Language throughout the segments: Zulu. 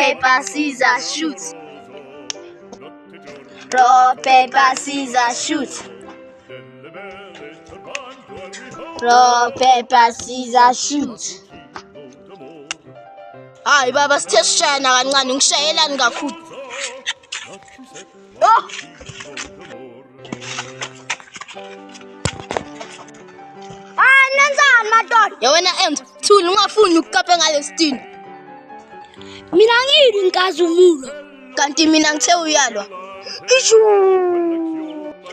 paper, scissors, shoot. Rock, paper, scissors, shoot. Rock, paper, scissors, shoot. Hayi baba sithe sishayana kancane ngishayelani kakhulu. Oh! Nenzani madoda? Yewena enza thuli ungafuni ukukapha ngalesitini. Mina ngiyini inkazumulo. Kanti mina ngithe uyalwa. Ishu.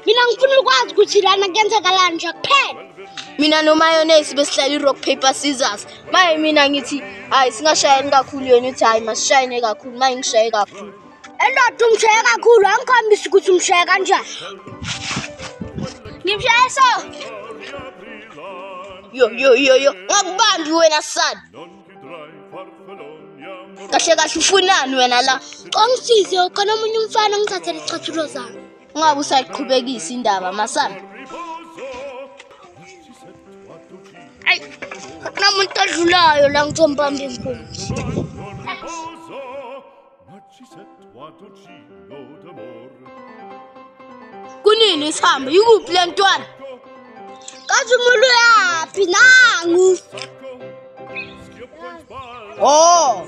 Mina ngifuna ukwazi ukuthi lana kuyenzakalani nje kuphela. Mina nomayonnaise besihlala i-rock paper scissors. Maye mina ngithi hayi singashayani kakhulu yena uthi hayi masishayane kakhulu maye ngishaye kakhulu. Endoda umshaye kakhulu angikhombisa ukuthi umshaye kanjani. Ngimshaye so. Yo ngakubambi wena sana. Kahle kahle ufunani wena la? Ongisize khona umunye umfana ngithathele icathulo zami. Ungabe usayiqhubekisa indaba masana. Ay, namuntu adlulayo la ngithombamba inkunzi. Kunini sihambe yikuphi le ntwana? Kazumulo yaphi nangu? Oh.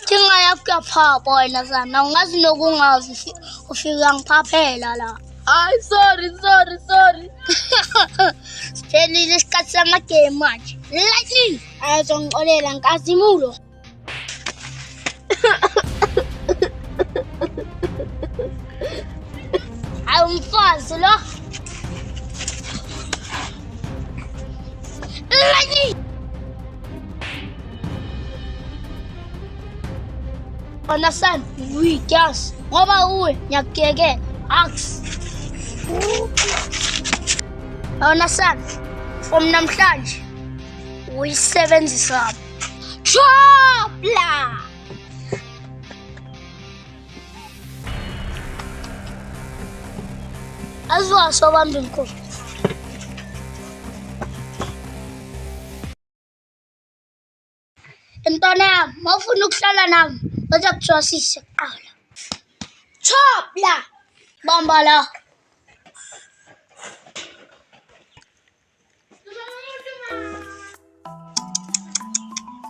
Ngiyafika phapha wena sana ungazi nokungazi ufika ngiphaphela la. Ay sorry. Siphelile isikhathi samagame manje. Lightning ayizongixolela nkazimulo. Awumfazi lo. Lightning. Understand? We just ngoba uwe nyakeke ax. Understand? From namhlanje uyisebenzisa. Chopla. Azwa sobambe inkosi. Intwana yami, mawufuna ukuhlala nami, baza kuthwasise kuqala. Chopla. Bamba la.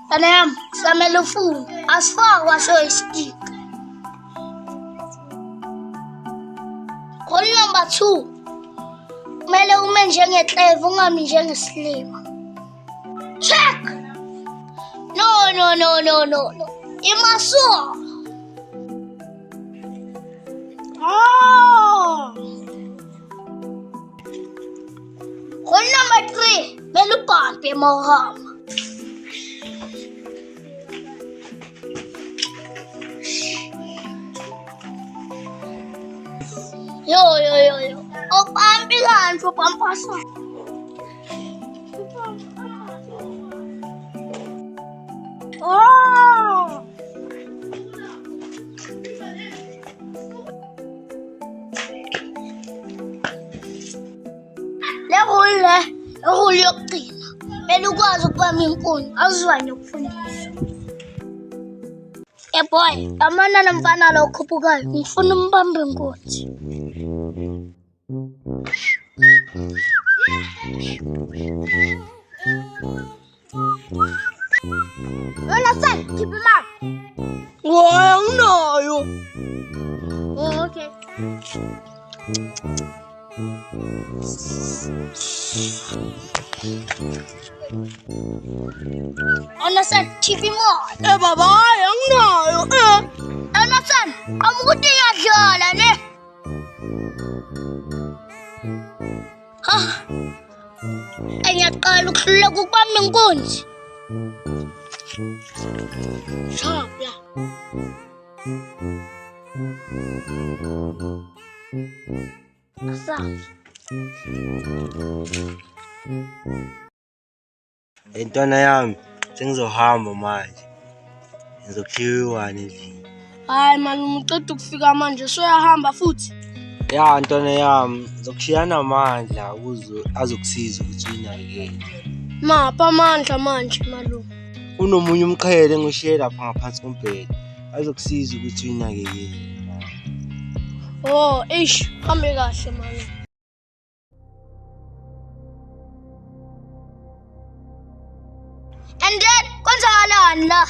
Intwana yami, samele ufune, asifakwa so istika. Call number 2. Kumele ume njengeCleve ungami njengeSlima. Check. No. Imaso. Oh. Call number 3. Melu pampe mohama. Yo. Oh, pampilan for pampasa. Oh. Le yokugcina. Mele ukwazi ukubamba inkuni, azizwane ukufundisa. Boy, amana namfana lo khuphukayo, ngifuna umbambe inkunzi. Understand? Keep him up. Well, no. Oh, okay. Understand? Keep him up. Baba, no. Understand? I'm going to yadala, ne? Ayaqala ukuhlula ukubamba inkunzi. Chopla. Intwana yami sengizohamba manje. Ngizokhiwa endlini. Hayi malume uqeda ukufika manje soyahamba futhi. Ya ntwana yami ngizokushiyana amandla ukuze azokusiza ukuthi uyinakekele. Mapha amandla manje malume. Unomunye umqhele engushiye lapha ngaphansi kombhede. Azokusiza ukuthi uyinakekele. Oh, hambe kahle manje. And then kwenzakalani la?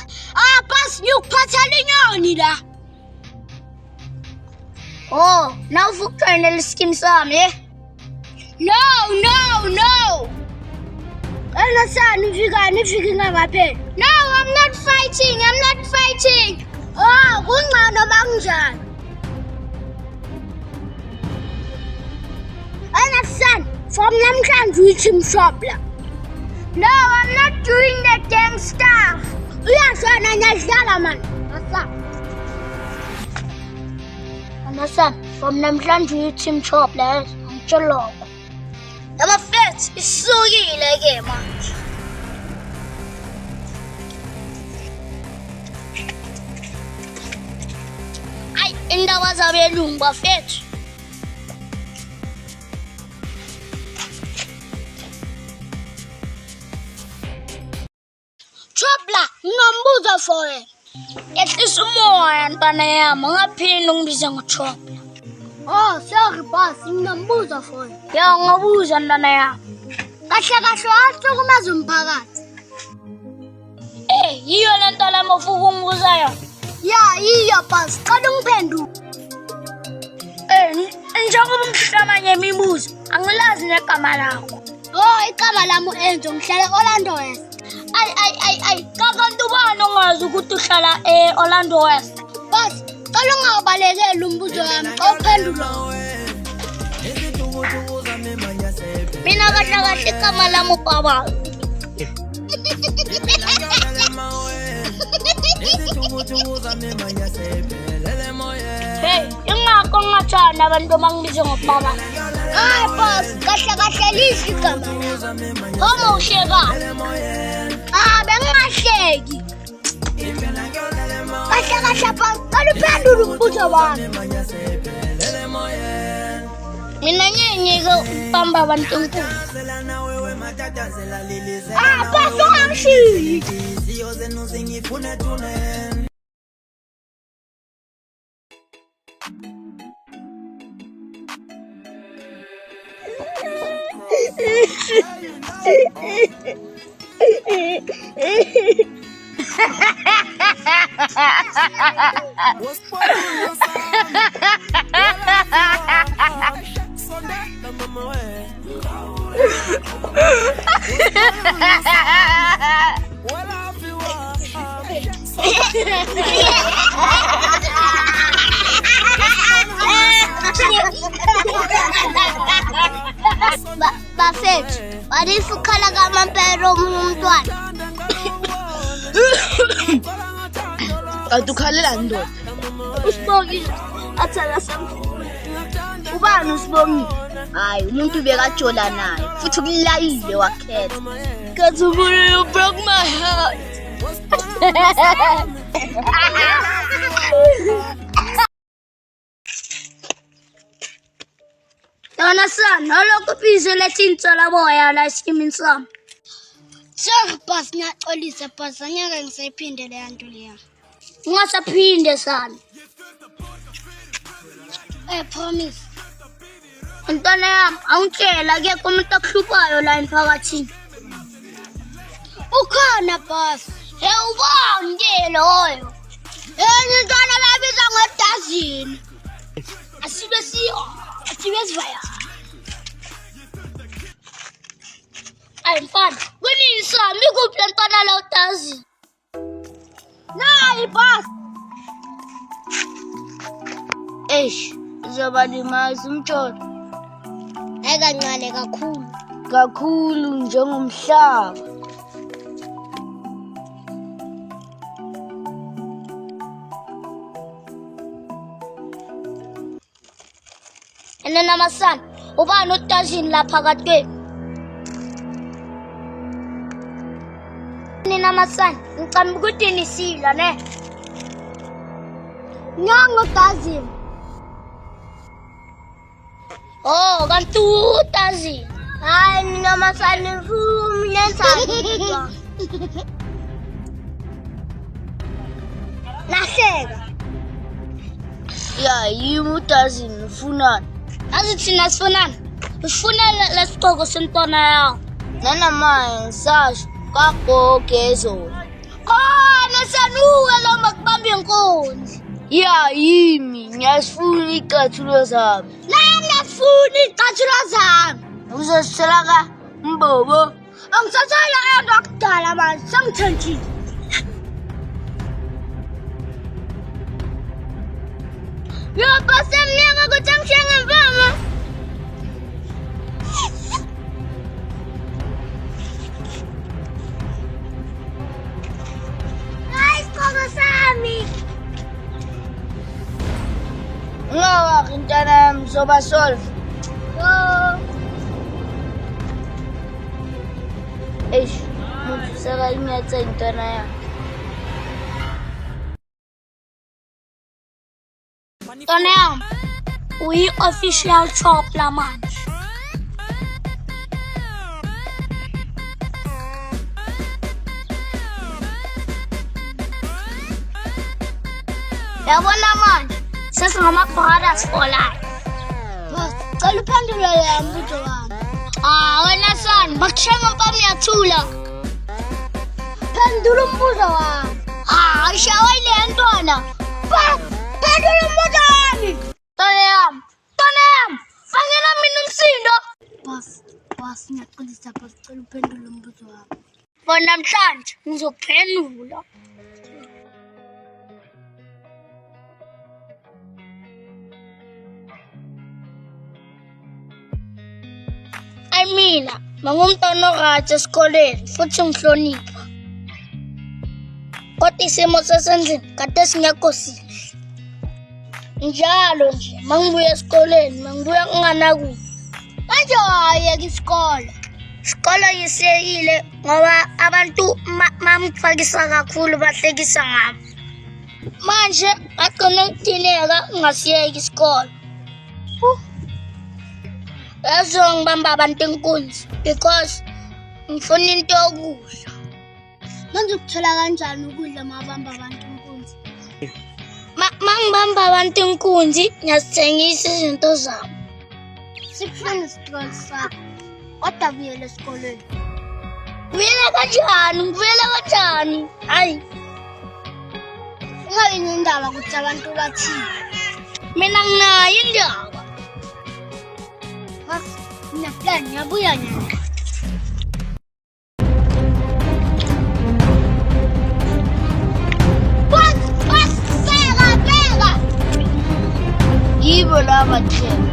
Bas ngiyokuphatha inyoni la. Oh, now uvukujoyinela iskim sami, eh? No. Nifike ngaphe. No, I'm not fighting. Oh, kungcono bangjani? Son, from namhlanje uyithi mshopla. No, I'm not doing that damn stuff. Uyashona nyadlala man. Son, from namhlanje uyithi mshopla, ngitshelo. Yaba fethu isukile ke manje. Ay, indaba zabelungu bafethu. Chopla, nginombuzo for wena. Ehlisa umoya ntwana yami, ungaphindi ungibize ngoChopla. Oh, sorry boss, nginombuzo for wena. Ya, ngabuza ntwana yami. Kahle wahlukumeza umphakathi. Yiyo le nto lami ofuka ungibuza yona. Ya, yiyo boss, qala ungiphendule. Njengoba umhlamanye imibuzo, angilazi negama lakho. Oh, igama lami uEnzo, ngihlala eOrlando West. Ay, kakanti ubani ongazi ukuthi uhlala eOrlando West? Boss, qala ungabalekeli umbuzo wami, awuphendula. Mina kahle igama lami uBaba. Hey, ingakho ngingathanda abantu bangibize ngoBaba. Hayi boss, kahle lihle igama. Homa usheka. Bengahleki. Kahle boss, qala uphendule umbuzo wami. Mina nyenyeke ukubamba abantu enkulu. Boss ungangishiyi. Bafethu, warifu khala kamampero umntwana. Atukhalela ndoda. Usibongile athana samfuna. Ubani usibongile? Hayi, umuntu bekajola naye futhi ukulayile wakhetha. Kathubule, you broke my heart. Dona son, olokhu bizo lethintsela boya la iskimini sami. Sir, boss, ngiyaxolisa boss, angeke ngisayiphinde le nto leya. Ungasaphinde sana. Promise. Ntwana yami, awungitshela akekho umuntu okuhluphayo la emphakathini. Ukhona boss. Ubani ke loyo? Ntwana babiza ngodazini. Asibe sivaya. Ay mfana, kunisa mikuphi le ntwana la udazini? Nayi boss. Izobalimaza umtsholo. Kancane kakhulu njengomhlaba. Namasana, ubani udazini la phakathi kwenu? Namasana, ngicamba ukuthi nisila ne. Nyanga udazini. Oh, kanti udazini. Hayi mina masana ngifuna ensani. Nahleka. Ya yimi udazini ufunani. Azi thina sifunani. Ufuna lesigqoko sentwana yawo. Nanamanje ngisasho kagogezo. Nesanuka lo makubamba inkunzi. Ya yimi ngiyasifuna icathulo zami. Nami ngiyafuna icathulo zami. Uzositshela ka mbobo. Angisathela into akudala manje sengithenjile. Yabasemnyaka ukuthi angishiye ngemvama. Isigqoko sami. Ungawakhi intwana yami soba solve. Eish, muntu saka inyatsa intwana yami. Intwana yami, uyi-official chop la manje. Yabona manje, sesingama-brothers for life. Cela uphendule le mbuzo wami. Wena son, bakushiya ngempama uyathula. Phendula umbuzo wami. Ayishawa ile ntwana. Phendula umbuzo wami. Ntwana yami, fangela mina umsindo. Boss, ngiyaqinisa boss, cela uphendule umbuzo wami. For namhlanje, ngizokuphendula. Mina mangumntwana orathi esikoleni futhi ngihlonipha. Kodwa isimo sesenzini kade singekho sihle. Njalo nje mangibuya esikoleni mangibuya nginganakude. Manje wayeka isikole. Isikole yiseyile ngoba abantu mamfakisa kakhulu bahlekisa ngami. Manje agcina ngidineka ngasiyeka isikole. Ngibamba abantu inkunzi because ngifuna into yokudla. Manje ukuthola kanjani ukudla mabamba abantu inkunzi? Mangibamba abantu inkunzi ngiyasithengisa izinto zabo. Sikufuna isikole sakho. Kodwa buyela esikoleni. Buyela kanjani? Hayi. Ungabi nendaba ukuthi abantu bathini. Mina nginayo indaba. Mina plan ngiyabuya nyana. Bheka. Yibo laba thina.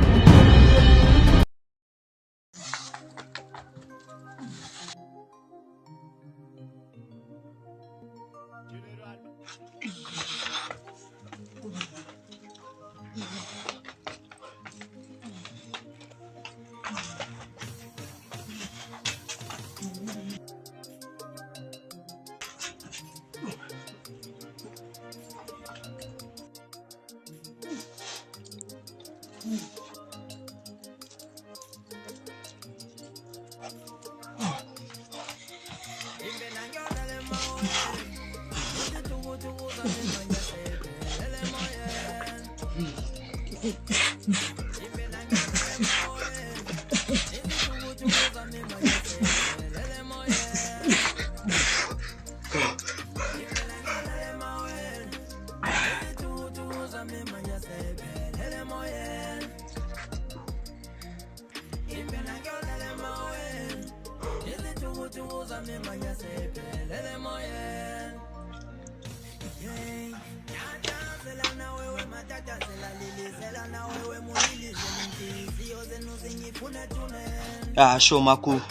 Sho maku.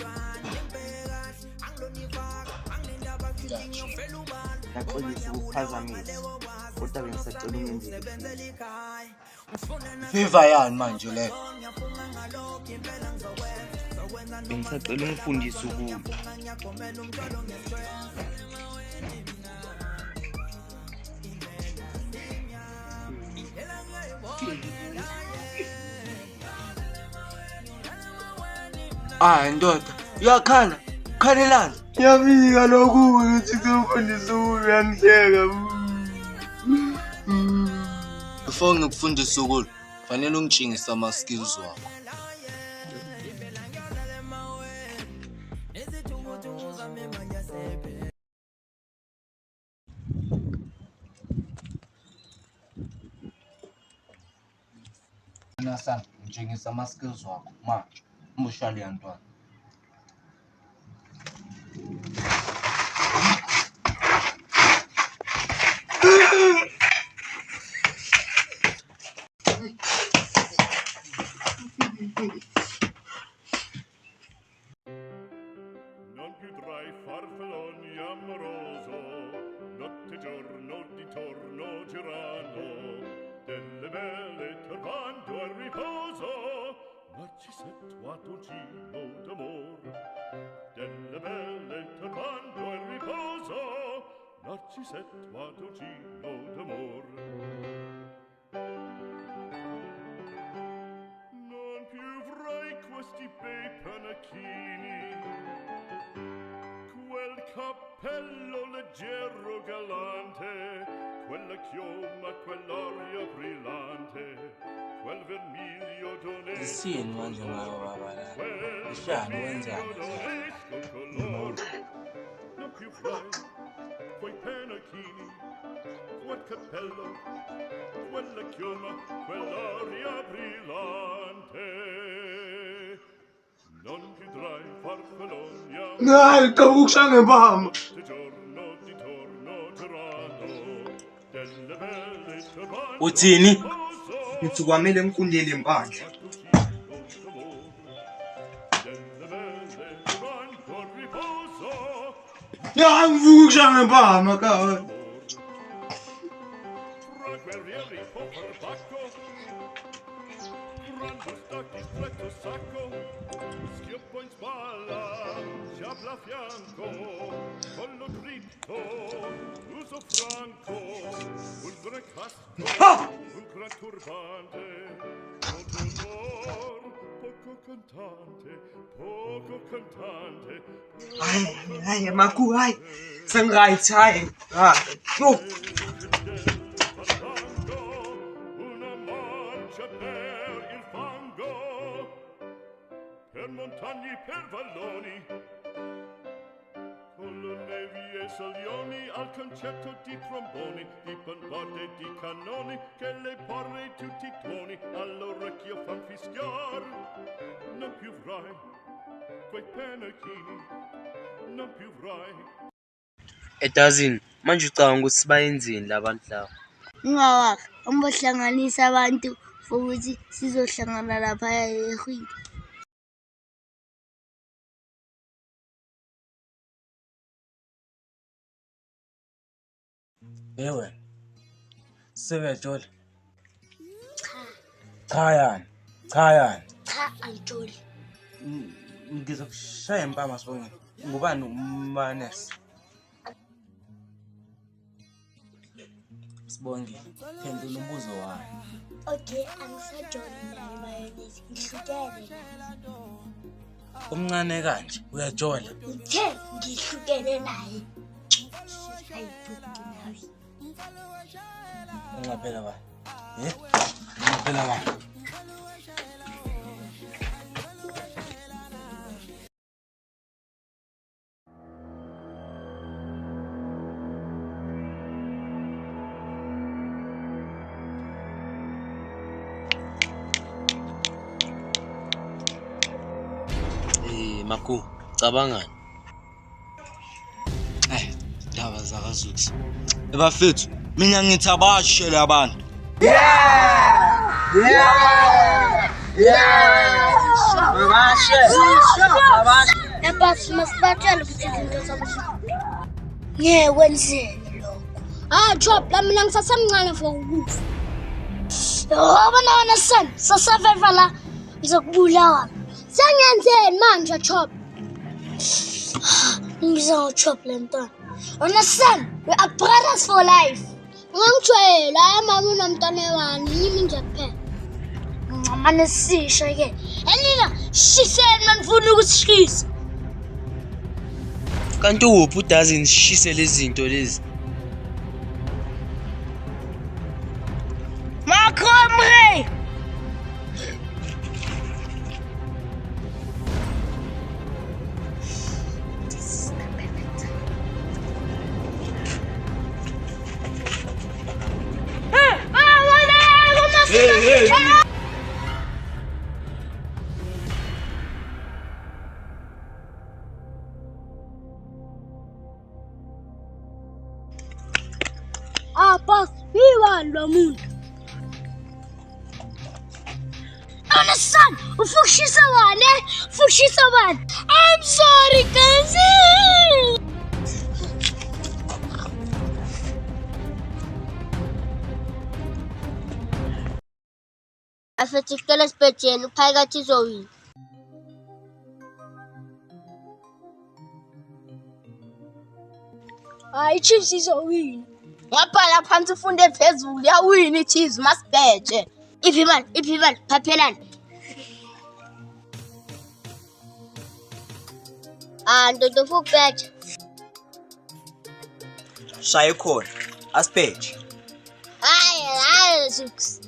Naxolisa ukuphazamisa. Kodwa bengisacela ungenzele. Viva yani manje le? Bengisacela ungifundise ukudla. Ndoda, uyakhala? Khalelani? Ngiyabika lokhu ukuthi ngizofundisa ukudla ngihleka. before ngikufundisa ukudla, fanele ungitshengise ama-skills wakho. Nasana, ngitshengise ama-skills wakho manje. Umbushali yantwana. Non più tra i farfalloni amoroso, notte e giorno di torno girando, delle belle turbando al riposo, Narcisetto a dolcino d'amor. Delle belle turbando al riposo, Narcisetto a dolcino d'amor. Non più avrai questi bei panacchini, quel cappello leggero galante, quella chioma, quell'aria brillante, quel vermiglio d'onesto Sini manje ngawo baba la. Ishano wenzani? colore. Non più avrai quei panacchini, quel cappello, quella chioma, quell'aria brillante. Non chiudrai farfalloni Hayi, kabukushange bama. giorno di torno girando, delle belle turbando Uthini? Ngithi kwamele ngikundele impandla. delle belle turbando al riposo, Ya ngivuka kushange bama kawe. fra guerrieri po pacco, grande stacchi stretto sacco, schioppo in spalla, sciabla a fianco, collo dritto, uso franco, un gran casco, un gran turbante, molto onor, poco cantante, poco cantante, Hayi maku hayi. Sengight hayi. Yo. fandango, una marcia per il fango, per montagne, per valloni, con le nevi e salioni, al concerto di tromboni, di bombarde e di cannoni, che le porre tutti i tuoni all'orecchio fan fischiar. Non più avrai quei panacchini, non più avrai. Edazini, manje ucabanga ukuthi bayenzini labantu laba? Ungawakha umbohlanganisa abantu futhi sizohlangana lapha ehwini. Ewe. Sebejola. Cha yani. Cha Antoli. Ngizokushaya impama sibongile. Ngubani umanesi? Sibongile. Phendula umbuzo wami. Okay, angisajoli naye mayonnaise. Ngihlukene naye. Umncane kanje uyajola. Ngithe ngihlukene naye. Hayibuki nawe. Ungaphela ba? Ungaphela ba? Maku, cabangani? Daba zakaZukusi. Bafethu, mina ngithi abashe labantu. Ebhasi masibatshele ukuthi izinto zabo zikuphi. Ngeke kwenzeke lokho. Chop, la mina ngisasemncane for ukufa. Wabona son, sasafeva la ngizokubulawa. Sengenzeni manje Chop? Ngibiza ngoChop le ntwana. Wona son, we are brothers for life. Ungangijwayela mama unomntwana wani yimi nje kuphela. Manje sisho ke. Elina, shiseni manifuna ukusishisa. Kanti uphi udazini sishise lezi zinto lezi? Mark, ngubani lo muntu? Nona son, ufukushisa wani? Fukushisa wani? I'm sorry, guys. Afethe sicela sibhejeni phakathi izowina. Hayi Chiefs izowina. Ngaphala phansi ufunde phezulu yawina iChiefs masibheje. Iphi man, phaphelani. Ndodo fukubheja. Shaya khona, asibheje. Hayi Zuks.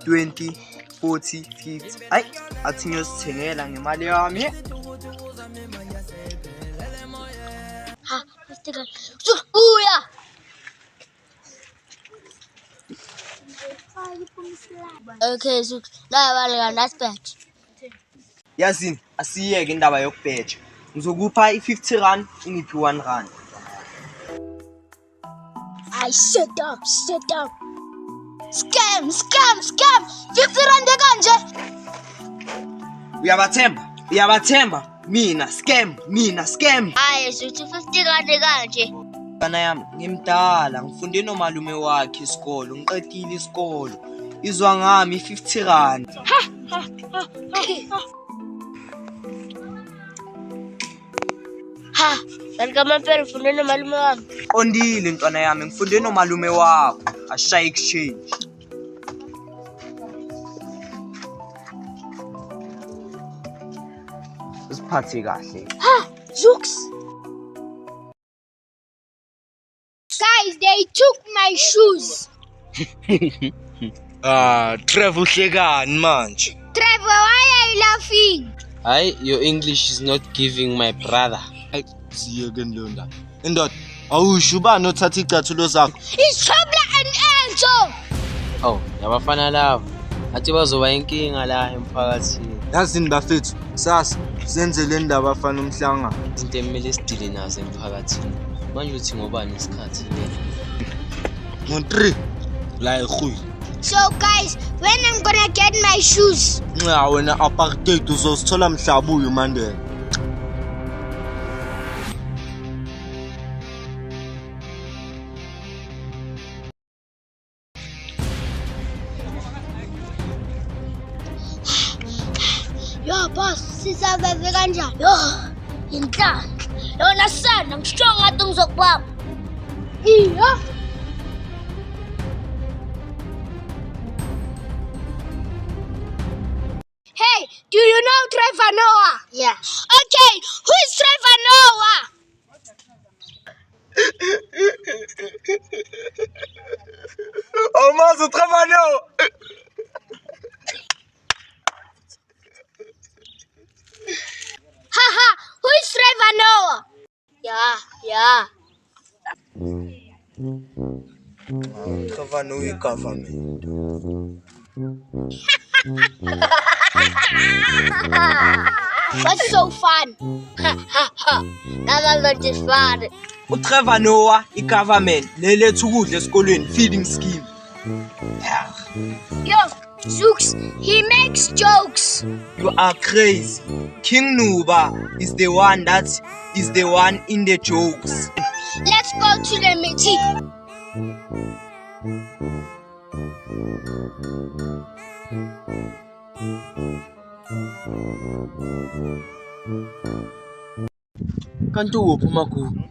$20, $40, $50. Ay, athi ngiyosithengela ngemali yami. Ha, ustika. Uya. Okay, Zuks. Nabaleka nasibheje. Yazini, asiyeke indaba yokubheja. Ngizokupha i-R50, ungiphi R1. I shut up. Scam. 50 rand kanje. Uyabathemba. Mina scam. Hayi, sithi 50 rand kanje. Bana yami, ngimdala, ngifunde nomalume wakhe isikolo, ngiqedile isikolo. Izwa ngami i-R50. Ha, kanti mampela ufunde nomalume wami. Qondile ntwana yami, ngifunde nomalume wakho. Ashaya exchange. Usiphathe kahle. Ha, Zuks. Guys, they took my shoes. Trevor uhlekani manje? Trevor, why are you laughing? Hayi, your English is not giving, my brother. Siyeke ndonda. Indoda, awusho ubani othatha icathulo zakho? It's Trouble and Enzo. Oh, yabafana lavo. Athi bazoba inkinga la emphakathini. Yazini bafethu, sasa senze le ndaba afana umhlanga. Izinto emele sidile nazo emphakathini. Manje uthi ngobani isikhathi le? Ngo3 la ekhulu. So guys, when I'm gonna get my shoes? Nxa wena apartheid uzosithola mhlabuyo Mandela. Yo boss, sisabeve kanjani? Yo, inhlanhla. Yona sana ngisho ngathi ngizokubamba. Iya. Hey, do you know Trevor Noah? Yeah. Okay, who is Trevor Noah? Almost Trevor Noah. Haha, who is Trevor Noah? Yeah. Trevor Noah government. What's so fun? Now that is fun. uTrevor Noah igovernment leletha ukudla esikolweni feeding scheme. Yo, Zuks, he makes jokes. You are crazy. King Nuba is the one in the jokes. Let's go to the meeting. Kanti uphi makhulu?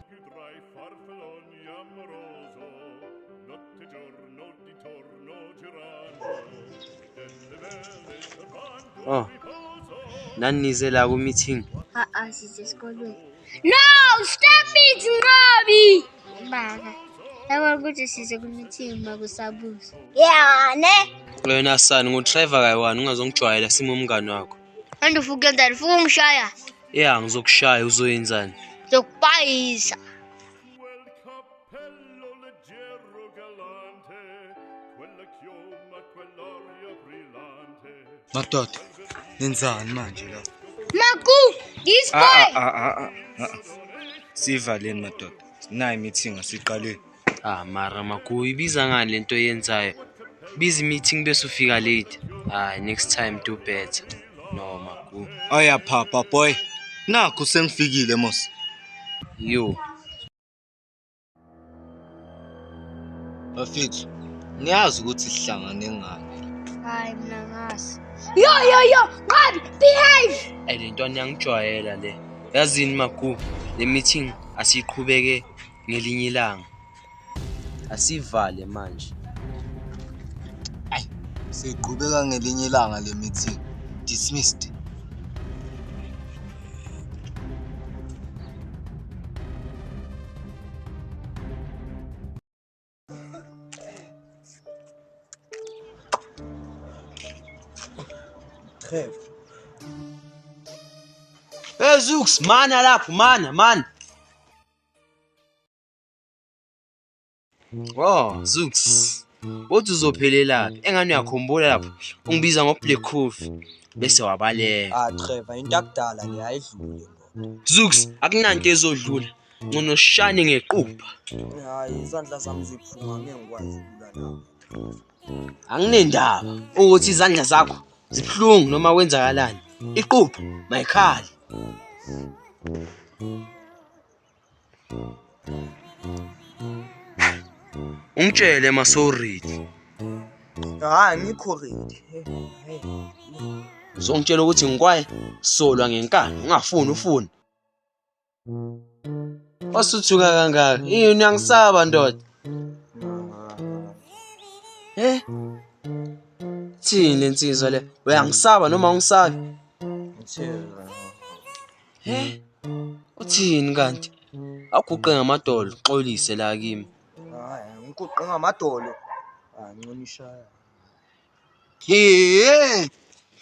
Oh. Nanize la ku meeting. Sisesikolweni. No, stop it, Ngabi. Baba. Yabona ukuthi size ku meeting makusabuza. Yeah, ne? Wena sani ngo-Trevor kayi-1 ungazongijwayela simo umngani wakho. Manje ufuna ukwenzani? Ufuna ungishaya? Yeah, ngizokushaya uzoyenzani? Ngizokupayisa. Quel cappello leggero galante, quella chioma, quell'aria brillante. Madoda, nenzani manje la? Maku, this boy. Sivaleni madoda. Nayi meeting asiqaleni. Mara maku ibiza ngani lento yenzayo? Busy meeting bese ufika late. Next time do better. No maku. Oya papa boy. Nakho sengifikile mos. Yo. Bafethu. Niyazi ukuthi sihlangane ngani. Hayi mina ngasi. Yo, Nqabi, behave. Lento ngiyangijwayela le. Yazini maku, le meeting asiqhubeke ngelinye ilanga. Asivale manje. Siqhubeka ngelinye ilanga le meeting. Dismissed. Trev. Zooks, mana lapho, mana. Oh, Zooks. Uthi uzophelela engani uyakhumbula lapho ungibiza ngo-Black Coffee bese wabaleka. Trevor, into akudala le ayidlule. Zooks, akunanto ezodlula. Ngono shane ngequpha. Hayi, izandla zami zibuhlungu angeke ngikwazi ukulala. Anginendaba ukuthi izandla zakho zibuhlungu noma kwenzakalani. Iqupha mayikhali. Ungitshele masoridi. Hayi, ngikho ready. Uzongitshela ukuthi ngikwaye solwa ngenkani ungafuni ufuni. Wasuthuka kangaka. Yini angisaba ndoda? Thini lensizwa le? Uyangisaba noma ungisabi? Uthini kanti? Aguqe ngamadolo, xolise la kimi. Hayi, ngikuqe ngamadolo. Ngincomishaya.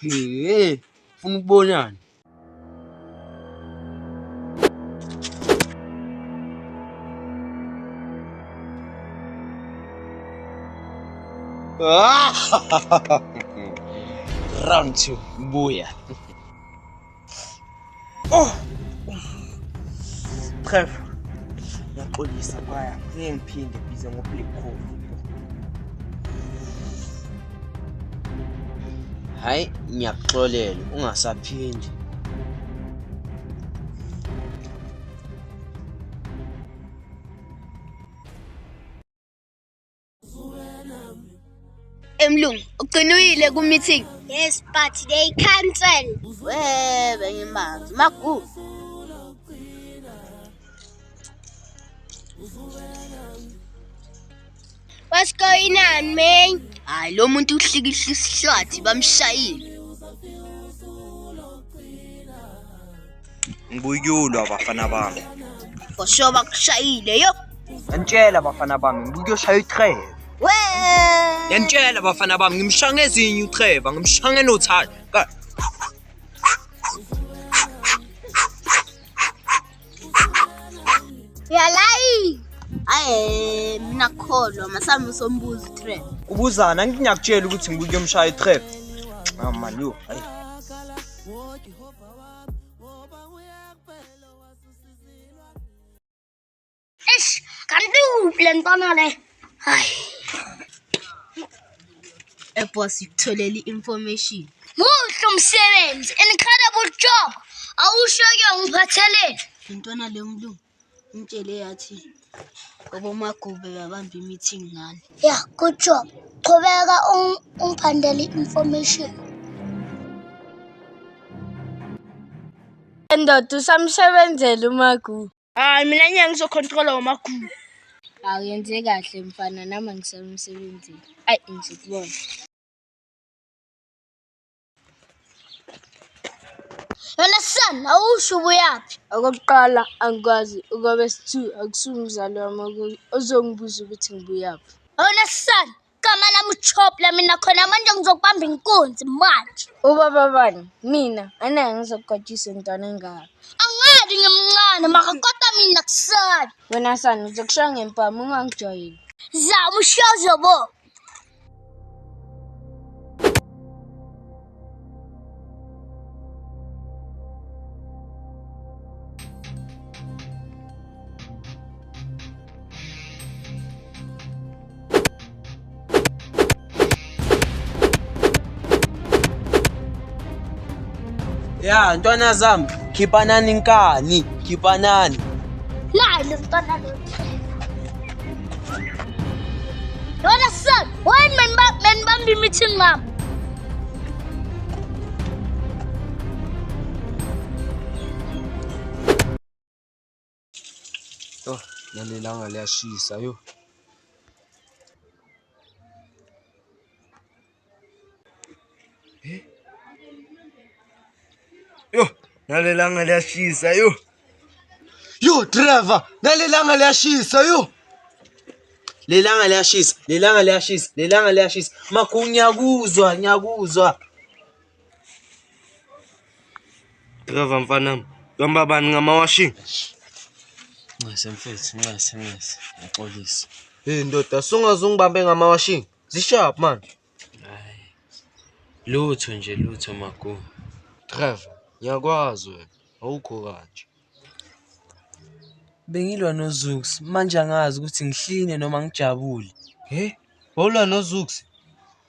Ufuna ukubonana? Round 2, buya. Trev. Ngiyaxolisa kwaya. Ngeke ngiphinde bize ngo-Black Coffee. Hayi, ngiyakuxolela ungasaphindi. Emlungu, uqinile ku meeting. Yes, but they cancel. Benye manzi, magu. What's going on, man? Hayi, lo muntu uhlikihla isihlathi bamshayile. Ngibuyulwa abafana bami. For sure bakushayile yo. Ngiyantshela abafana bami, ngiyoshaya uTrev. Ngiyantshela abafana bami, ngimshanga ezinye uTrev, ngimshanga nothanda. Yalayi. Mina kholwa masami sombuzi Trev. Ubuzana ngiyakutshela ukuthi ngikuyomshaya uTrev. Man yo, hayi. Kanti uplantana le. Hayi. Boss ukutholela information. Muhle umsebenzi, incredible job. Awushoke ngiphathelele. Intwana le mlungu. Umtshele yathi ngoba magube babamba meeting ngani. Yeah, good job. Qhubeka ungiphandele information. Ndoda usamsebenzela uMagu. Hayi mina ngizocontrola uMagu. Awuyenze kahle mfana nami ngisemsebenzini. Ayi ngizibona. Yona son, awusho ubuyapi? Okokuqala angikwazi okwabesi2 akusumzali wami ozongibuza ukuthi ngibuyaphi. Yona son, kama lami uChopla mina khona manje ngizokubamba inkunzi manje. Ubaba bani? Mina ana ngizokugajisa intwana engaka. Angadi ngimncane makakota mina kusasa. Wena sana uzokushaya ngempama ungangijwayeli. Zama ushozo bo. Ya, ntwana zami, khiphanani nkani, khiphanani. La lentwana lo. Yona son, why man bambi meeting mama? Yo, nalelanga liyashisa yo. Yo, nalelanga liyashisa yo. Yo, Trevor, nalelanga liyashisa yo. Lelanga liyashisa. Makhu ngiyakuzwa. Trevor mfanami, hamba bani ngama-washing? Nxese mfethu, nxese. Ngixolisa. Hey ndoda, sungazungibambe ngama-washing. Zishap man. Hayi. Lutho Magu. Trevor, ngiyakwazi wena. Awukho kanje. Bengilwa noZux, manje angazi ukuthi ngihline noma ngijabule. Bawulwa noZux.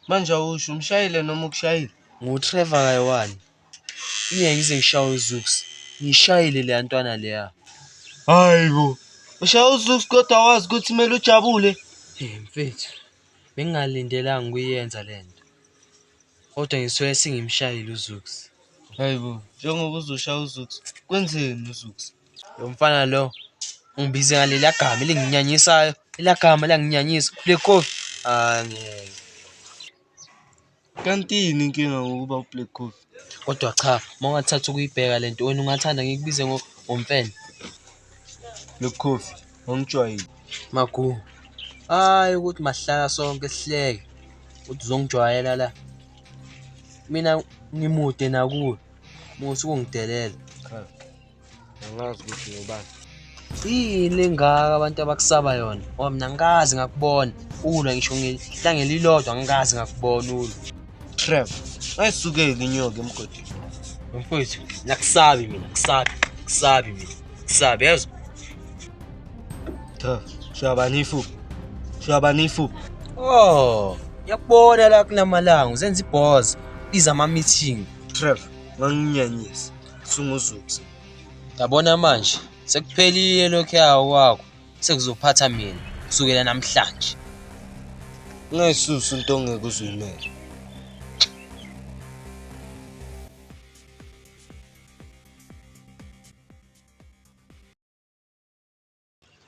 Manje awusho umshayile noma ukushayile? NguTrevor kayi-1. Ngeke ngize ngishawe uZux. Ngishayile le ntwana leya. Hayibo. Ushaya uZux kodwa wazi ukuthi kumele ujabule. Mfethu. Bengingalindelanga ukuyenza lento. Kodwa ngisuke singimshayile uZux. Hayibo, njengoba uzoshaya uZux, kwenzeni uZux? Lo mfana lo ngibize ngalela gama elinginyanyisayo. Elagama langinyanyisa. Black Coffee. Ngeke. Kanti yini inkinga ngokuba uBlack Coffee? Kodwa cha, mawungathatha ukuyibheka lento wena ungathanda ngikubize ngomfene. Black Coffee, angijwayele. Magu. Hayi ukuthi mahlala sonke sihleke. Uthi uzongijwayela la. Mina ngimude nakuwe. Musu kungidelela. Cha. Angazi ukuthi ngobani. Yini ngaka abantu abakusaba yona? Ngoba mina ngikazi ngakubona. Ulwa ngisho ngelanga elilodwa ngikazi ngakubona ulwa. Trevor, ayisukele inyoka emgodini. Mfowethu, nakusabi mina, kusabi mina. Kusabi yazo. Trevor, shaba nifu. Oh, yakubona la kunamalanga uzenza ibhoza. Biza ama-meeting. Trevor, nganginyanyisa. SunguZux. Yabona manje, sekuphelile lokho yawo kwakho. Sekuzophatha mina kusukela namhlanje. Ngayisusa into ongeke uzuyimele.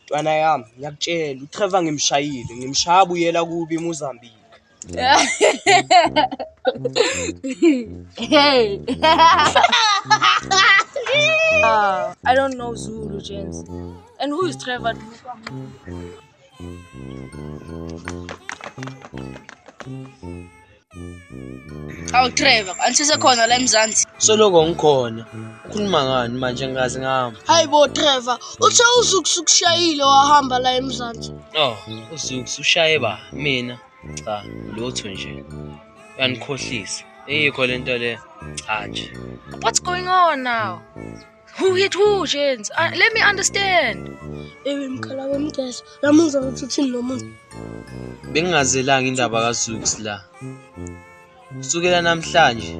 Ntwana yami, ngiyakutshela, uTrevor ngimshaya buyela kubi eMozambique. Hey. I don't know Zulu, gents. And who is Trevor? Awu Trevor, anisisekhona la eMzansi. Soloko ngikhona. Ukhuluma ngani manje ngazi ngami? Hayibo Trevor, uthe uzukushayile wahamba la eMzansi. Oh, uZux ushaye ba mina. Cha, lutho nje. Uyanikhohlisa. Eyikho lento le. Cha nje. What's going on now? Who hit who, gents? Let me understand. Ewe mkhala wemthetho, lamuza ukuthi uthini nomuntu. Bengingazelanga indaba kaZux la. Kusukela namhlanje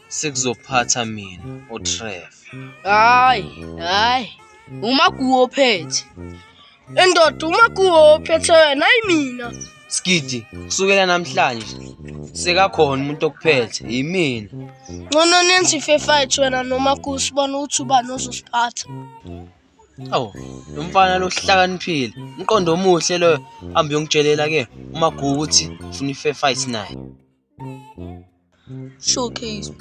sekuzophatha mina uTrevor. Hayi. Umaguwo ophethe. Endoda umaguwo ophethe wena ayimina. Skidi, kusukela namhlanje sekakhona umuntu okuphethe yimina. Ngono nenzi fight wena noma kusibona ukuthi ubani ozosiphatha. Awu, lo mfana lo hlakaniphile. Umqondo omuhle lo hambe uyongitshelela ke umagugu ukuthi ufuna ifair fight naye. Showcase.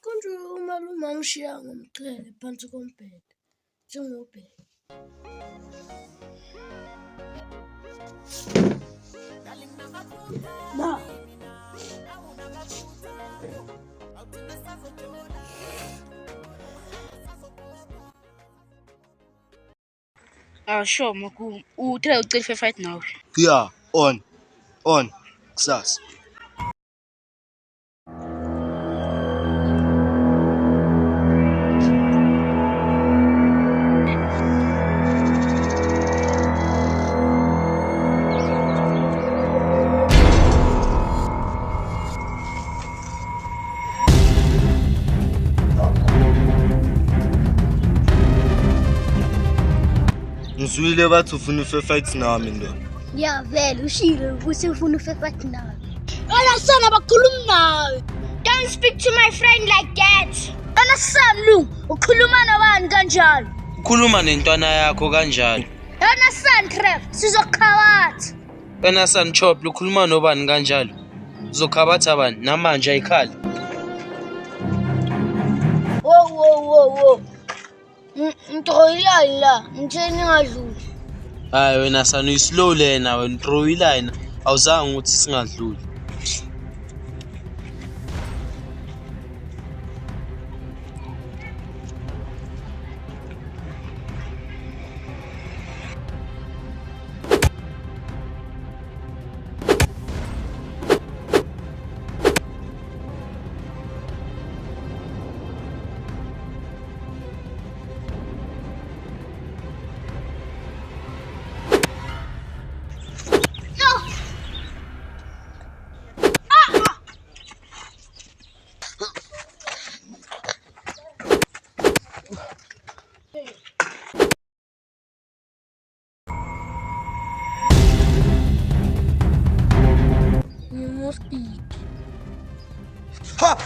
Konje umalume angishiya ngomcele phansi kombhede. Njengobheka. Na. Sure, Magu. Uthela ucela ifair fight nawe. Yeah, on. Kusasa. Ngizwile bathi ufuna fight nami ndo. Ya vele ushilo ukuthi ufuna fight nawe. Wala sana bakhuluma nawe. Don't speak to my friend like that. Ana Samlu, ukhuluma nabani kanjalo? Ukhuluma nentwana yakho kanjalo. Ana Santref, sizokhawathi. Wena Sanchop ukhuluma nobani kanjalo? Uzokhabatha bani namanje ayikhali? Wo. Ntoyilani la, ngitsheni ngadluli. Hayi wena San uyislow lena wena throw iline awuzange ukuthi singadluli. You must eat. Ha!